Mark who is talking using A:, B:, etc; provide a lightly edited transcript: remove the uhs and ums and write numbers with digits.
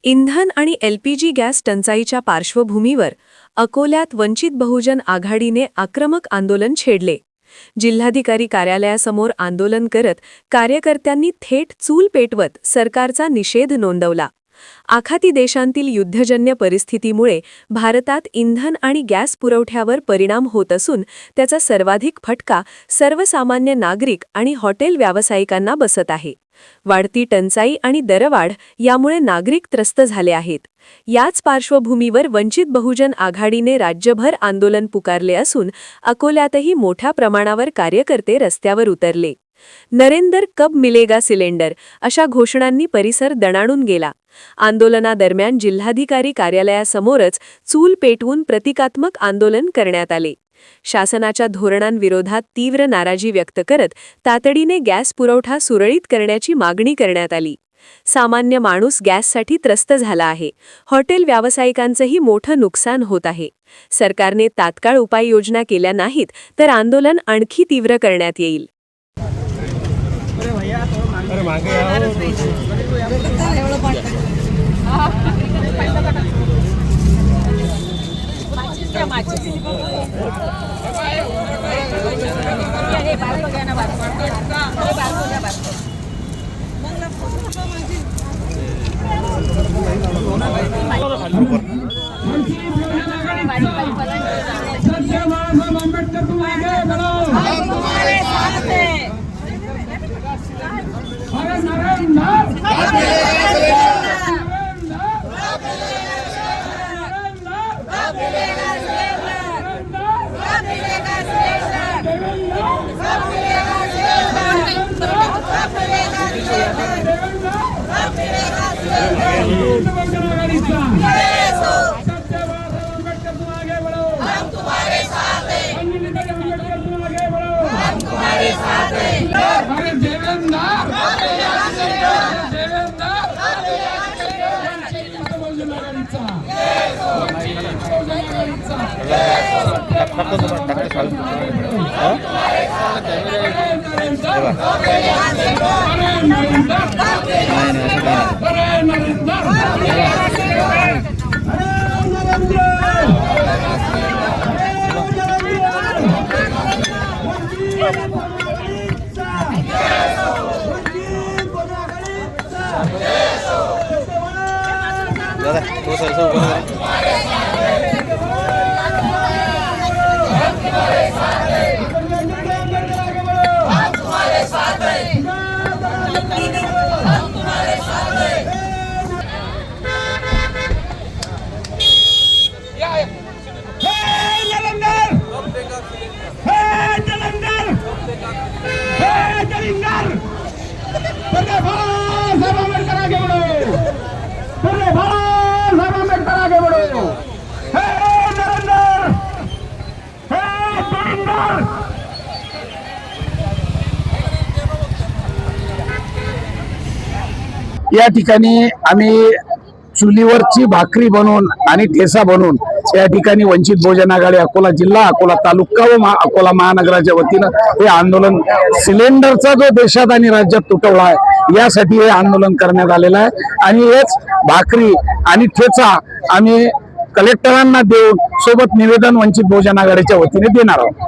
A: इंधन आणि LPG gas टंचाईच्या पार्श्वभूमीवर अकोल्यात वंचित बहुजन आघाडीने आक्रमक आंदोलन छेडले। जिल्हाधिकारी कार्यालयासमोर आंदोलन करत कार्यकर्त्यांनी थेट चूल पेटवत सरकारचा निषेध नोंदवला। आखाती देशांतील युद्धजन्य परिस्थितीमुळे भारतात इंधन आणि गॅस पुरवठ्यावर परिणाम होत असून त्याचा सर्वाधिक फटका सर्वसामान्य नागरिक आणि हॉटेल व्यावसायिकांना बसत आहे। वाढती टंचाई आणि दरवाढ यामुळे नागरिक त्रस्त झाले आहेत। याच पार्श्वभूमीवर वंचित बहुजन आघाडीने राज्यभर आंदोलन पुकारले असून अकोल्यातही मोठ्या प्रमाणावर कार्यकर्ते रस्त्यावर उतरले। नरेंद्र कब मिलेगा सिलेंडर अशा घोषणांनी परिसर दणाणून गेला। आंदोलनादरम्यान जिल्हाधिकारी कार्यालयासमोरच चूल पेटवून प्रतिकात्मक आंदोलन करण्यात आले। शासनाच्या धोरणांविरोधात तीव्र नाराजी व्यक्त करत तातडीने गॅस पुरवठा सुरळीत करण्याची मागणी करण्यात आली। सामान्य माणूस गॅससाठी त्रस्त झाला आहे। हॉटेल व्यावसायिकांचंही मोठं नुकसान होत आहे। सरकारने तात्काळ उपाययोजना केल्या नाहीत तर आंदोलन आणखी तीव्र करण्यात येईल।
B: या ठिकाणी आम्ही चुलीवरची भाकरी बनवून आणि ठेसा बनवून या ठिकाणी वंचित बहुजन आघाडी अकोला जिल्हा, अकोला तालुका व अकोला महानगराच्या वतीनं हे आंदोलन सिलेंडरचा जो देशात आणि राज्यात तुटवडा आहे यासाठी हे आंदोलन करण्यात आलेलं आहे। आणि हेच भाकरी आणि ठेचा आम्ही कलेक्टरांना देऊन सोबत निवेदन वंचित बहुजन आघाडीच्या वतीने देणार आहोत।